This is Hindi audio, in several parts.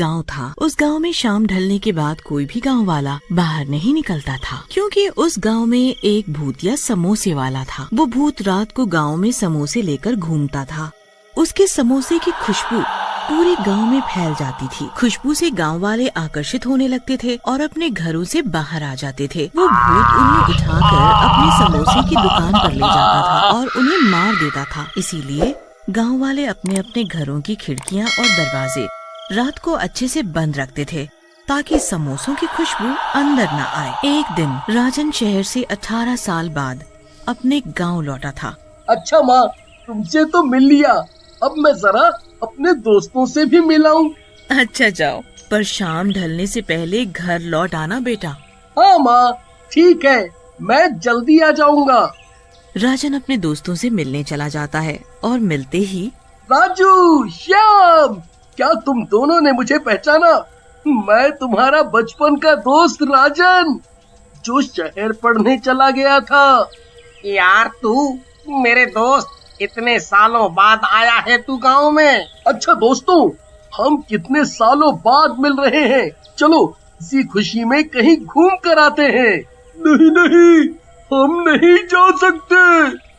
गांव था। उस गांव में शाम ढलने के बाद कोई भी गांव वाला बाहर नहीं निकलता था, क्योंकि उस गांव में एक भूतिया समोसे वाला था। वो भूत रात को गांव में समोसे लेकर घूमता था। उसके समोसे की खुशबू पूरे गांव में फैल जाती थी। खुशबू से गांव वाले आकर्षित होने लगते थे और अपने घरों से बाहर आ जाते थे। वो भूत उन्हें उठाकर अपने समोसे की दुकान पर ले जाता था और उन्हें मार देता था। इसीलिए गांव वाले अपने अपने घरों की खिड़कियां और दरवाजे रात को अच्छे से बंद रखते थे, ताकि समोसों की खुशबू अंदर न आए। एक दिन राजन शहर से 18 साल बाद अपने गाँव लौटा था। अच्छा माँ, तुमसे तो मिल लिया, अब मैं जरा अपने दोस्तों से भी मिलाऊं। अच्छा जाओ, पर शाम ढलने से पहले घर लौट आना बेटा। हाँ माँ, ठीक है, मैं जल्दी आ जाऊंगा। राजन अपने दोस्तों से मिलने चला जाता है और मिलते ही राजू, श्याम, क्या तुम दोनों ने मुझे पहचाना? मैं तुम्हारा बचपन का दोस्त राजन, जो शहर पढ़ने चला गया था। यार तू मेरे दोस्त, इतने सालों बाद आया है तू गांव में। अच्छा दोस्तों, हम कितने सालों बाद मिल रहे हैं। चलो इसी खुशी में कहीं घूम कर आते हैं। नहीं नहीं, हम नहीं जा सकते।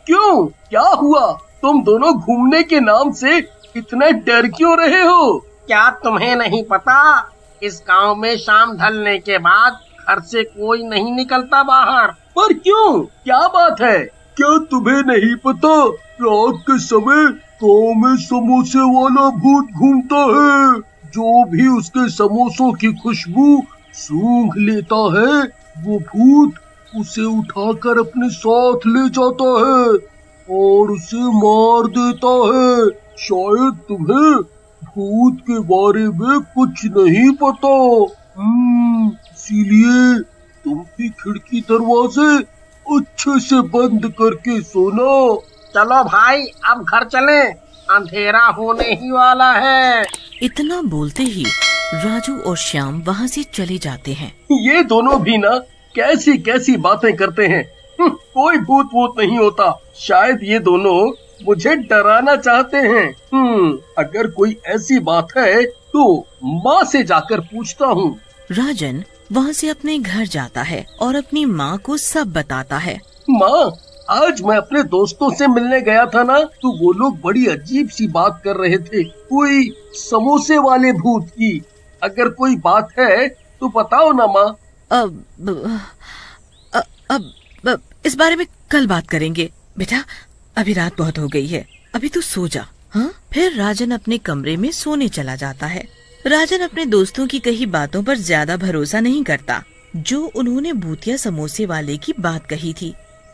क्यों, क्या हुआ? तुम दोनों घूमने के नाम से इतने डर क्यों रहे हो? क्या तुम्हें नहीं पता, इस गांव में शाम ढलने के बाद घर से कोई नहीं निकलता बाहर। पर क्यों, क्या बात है? क्या तुम्हें नहीं पता, रात के समय गाँव में समोसे वाला भूत घूमता है। जो भी उसके समोसों की खुशबू सूंघ लेता है, वो भूत उसे उठाकर अपने साथ ले जाता है और उसे मार देता है। शायद तुम्हें भूत के बारे में कुछ नहीं पता, इसीलिए तुम भी खिड़की दरवाजे अच्छे से बंद करके सोना। चलो भाई, अब घर चलें, अंधेरा होने ही वाला है। इतना बोलते ही राजू और श्याम वहाँ से चले जाते हैं। ये दोनों भी ना कैसी कैसी बातें करते हैं। कोई भूत वूत नहीं होता। शायद ये दोनों मुझे डराना चाहते हैं। अगर कोई ऐसी बात है तो माँ से जाकर पूछता हूँ। राजन वहाँ से अपने घर जाता है और अपनी माँ को सब बताता है। माँ, आज मैं अपने दोस्तों से मिलने गया था ना, तो वो लोग बड़ी अजीब सी बात कर रहे थे, कोई समोसे वाले भूत की। अगर कोई बात है तो बताओ ना माँ। अब इस बारे में कल बात करेंगे बेटा, अभी रात बहुत हो गई है, अभी तू सो जा। हाँ? फिर राजन अपने कमरे में सोने चला जाता है। राजन अपने दोस्तों की कही बातों पर ज्यादा भरोसा नहीं करता, जो उन्होंने भूतिया समोसे वाले की बात कही थी,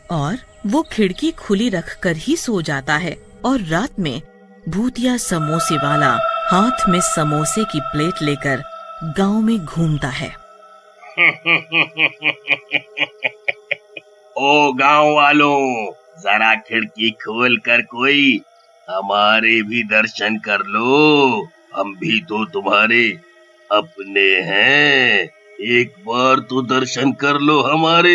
और वो खिड़की खुली रखकर ही सो जाता है। और रात में भूतिया समोसे वाला हाथ में समोसे की प्लेट लेकर गांव में घूमता है। ओ गांव वालों, जरा खिड़की खोल कर कोई हमारे भी दर्शन कर लो। हम भी तो तुम्हारे अपने हैं, एक बार तो दर्शन कर लो हमारे।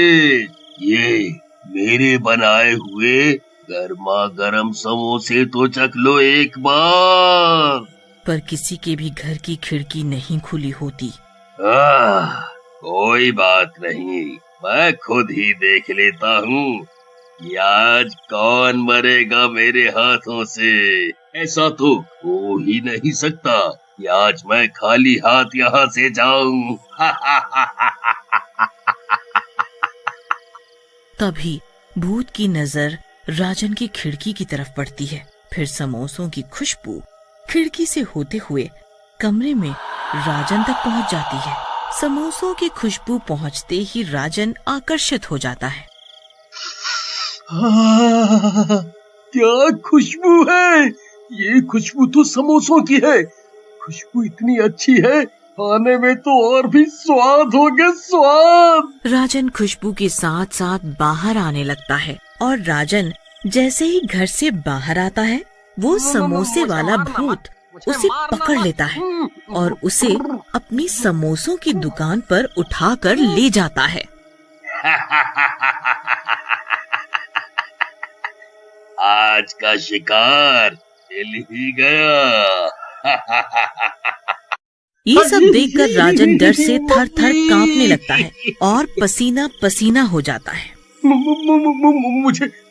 ये मेरे बनाए हुए गर्मा गर्म समोसे तो चख लो एक बार। पर किसी के भी घर की खिड़की नहीं खुली होती। कोई बात नहीं, मैं खुद ही देख लेता हूँ कि आज कौन मरेगा मेरे हाथों से। ऐसा तो हो ही नहीं सकता कि आज मैं खाली हाथ यहाँ से जाऊं। तभी भूत की नजर राजन की खिड़की की तरफ पड़ती है। फिर समोसों की खुशबू खिड़की से होते हुए कमरे में राजन तक पहुंच जाती है। समोसों की खुशबू पहुंचते ही राजन आकर्षित हो जाता है। क्या खुशबू है! ये खुशबू तो समोसों की है। खुशबू इतनी अच्छी है, खाने में तो और भी स्वाद हो गया, स्वाद। राजन खुशबू के साथ साथ बाहर आने लगता है, और राजन जैसे ही घर से बाहर आता है, वो समोसे वाला भूत उसे पकड़ लेता है और उसे अपनी समोसों की दुकान पर उठाकर ले जाता है। आज का शिकार मिल ही गया। ये सब देखकर राजन डर से थर थर कांपने लगता है और पसीना पसीना हो जाता है।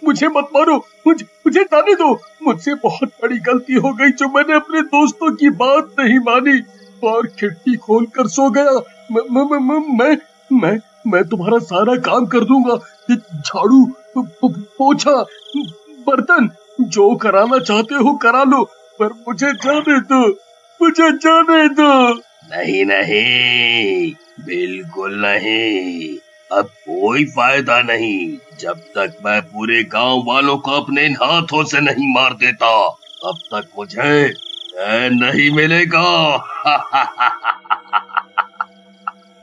मुझे मत मारो, मुझे जाने दो। मुझसे बहुत बड़ी गलती हो गई जो मैंने अपने दोस्तों की बात नहीं मानी और खिड़की खोलकर सो गया। मैं तुम्हारा सारा काम कर दूंगा, झाड़ू, पोछा, बर्तन, जो कराना चाहते हो करा लो, पर मुझे जाने दो, मुझे जाने दो। नहीं नहीं, बिल्कुल नहीं। अब कोई फायदा नहीं। जब तक मैं पूरे गांव वालों को अपने इन हाथों से नहीं मार देता, तब तक मुझे चैन नहीं मिलेगा।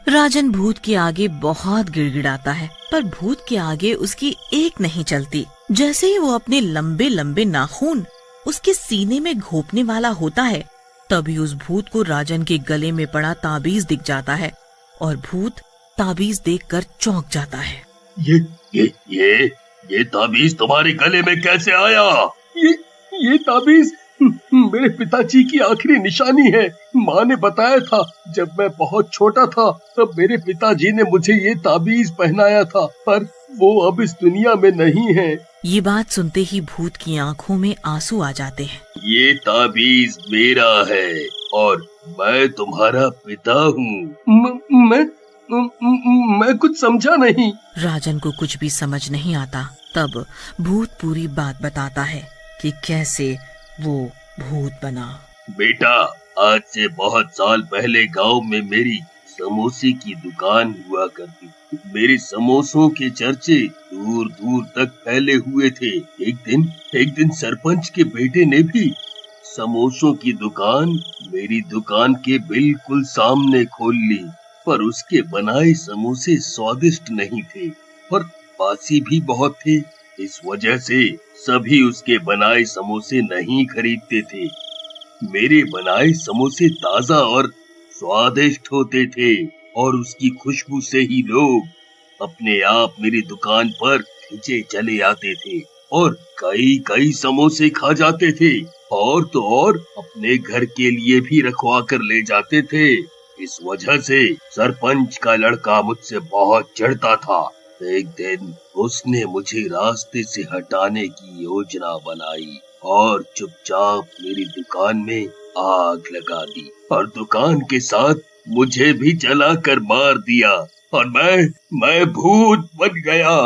राजन भूत के आगे बहुत गिड़गिड़ाता है, पर भूत के आगे उसकी एक नहीं चलती। जैसे ही वो अपने लंबे लंबे नाखून उसके सीने में घोंपने वाला होता है, तभी उस भूत को राजन के गले में पड़ा ताबीज दिख जाता है और भूत ताबीज देखकर चौंक जाता है। ये ताबीज तुम्हारे गले में कैसे आया? ये ताबीज मेरे पिताजी की आखिरी निशानी है। माँ ने बताया था जब मैं बहुत छोटा था, तब मेरे पिताजी ने मुझे ये ताबीज पहनाया था, पर वो अब इस दुनिया में नहीं है। ये बात सुनते ही भूत की आंखों में आंसू आ जाते हैं। ये ताबीज मेरा है और मैं तुम्हारा पिता हूँ। मैं कुछ समझा नहीं। राजन को कुछ भी समझ नहीं आता। तब भूत पूरी बात बताता है कि कैसे वो भूत बना। बेटा, आज से बहुत साल पहले गांव में मेरी समोसे की दुकान हुआ करती थी। मेरे समोसों के चर्चे दूर दूर तक फैले हुए थे। एक दिन सरपंच के बेटे ने भी समोसों की दुकान मेरी दुकान के बिल्कुल सामने खोल ली, पर उसके बनाए समोसे स्वादिष्ट नहीं थे और बासी भी बहुत थे। इस वजह से सभी उसके बनाए समोसे नहीं खरीदते थे। मेरे बनाए समोसे ताजा और स्वादिष्ट होते थे और उसकी खुशबू से ही लोग अपने आप मेरी दुकान पर खींचे चले आते थे और कई समोसे खा जाते थे और तो और अपने घर के लिए भी रखवा कर ले जाते थे। इस वजह से सरपंच का लड़का मुझसे बहुत चिढ़ता था। एक दिन उसने मुझे रास्ते से हटाने की योजना बनाई और चुपचाप मेरी दुकान में आग लगा दी और दुकान के साथ मुझे भी जलाकर मार दिया और मैं भूत बन गया।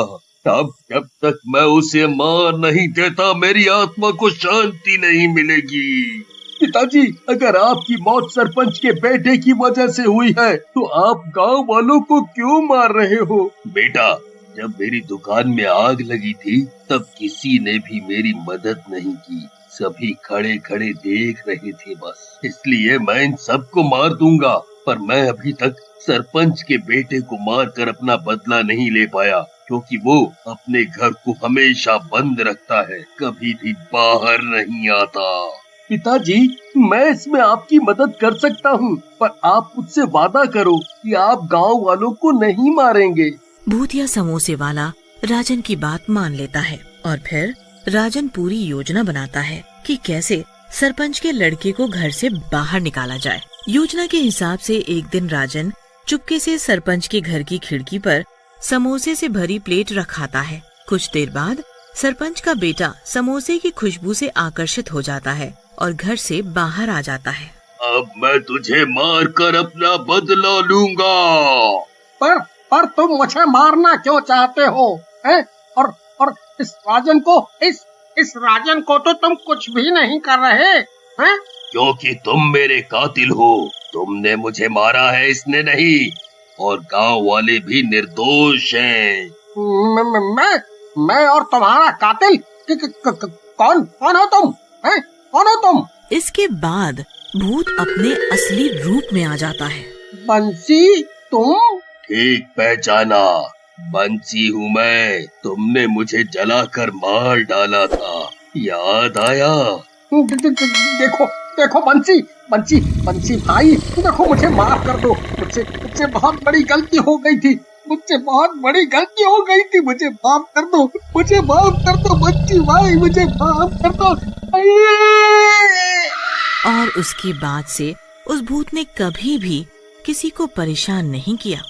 अब जब तक मैं उसे मार नहीं देता, मेरी आत्मा को शांति नहीं मिलेगी। पिताजी, अगर आपकी मौत सरपंच के बेटे की वजह से हुई है, तो आप गांव वालों को क्यों मार रहे हो? बेटा, जब मेरी दुकान में आग लगी थी, तब किसी ने भी मेरी मदद नहीं की। सभी खड़े खड़े देख रहे थे बस। इसलिए मैं इन सबको मार दूंगा, पर मैं अभी तक सरपंच के बेटे को मारकर अपना बदला नहीं ले पाया, क्योंकि वो अपने घर को हमेशा बंद रखता है, कभी भी बाहर नहीं आता। पिताजी, मैं इसमें आपकी मदद कर सकता हूँ, पर आप मुझसे वादा करो कि आप गांव वालों को नहीं मारेंगे। भूतिया समोसे वाला राजन की बात मान लेता है और फिर राजन पूरी योजना बनाता है कि कैसे सरपंच के लड़के को घर से बाहर निकाला जाए। योजना के हिसाब से एक दिन राजन चुपके से सरपंच के घर की खिड़की पर समोसे से भरी प्लेट रखाता है। कुछ देर बाद सरपंच का बेटा समोसे की खुशबू से आकर्षित हो जाता है और घर से बाहर आ जाता है। अब मैं तुझे मार कर अपना बदला लूंगा। पर तुम मुझे मारना क्यों चाहते हो? और इस राजन को तो तुम कुछ भी नहीं कर रहे हैं। क्योंकि तुम मेरे कातिल हो। तुमने मुझे मारा है, इसने नहीं, और गांव वाले भी निर्दोष हैं। मैं और तुम्हारा कातिल? कौन हो तुम? कौन हो तुम? इसके बाद भूत अपने असली रूप में आ जाता है। बंसी, तुम? ठीक पहचाना, बंसी हूँ मैं। तुमने मुझे जलाकर मार डाला था, याद आया? देखो बंसी भाई, देखो मुझे माफ कर दो। मुझसे बहुत बड़ी गलती हो गई थी। मुझे माफ कर दो बंसी भाई, मुझे माफ कर दो। और उसके बाद से उस भूत ने कभी भी किसी को परेशान नहीं किया।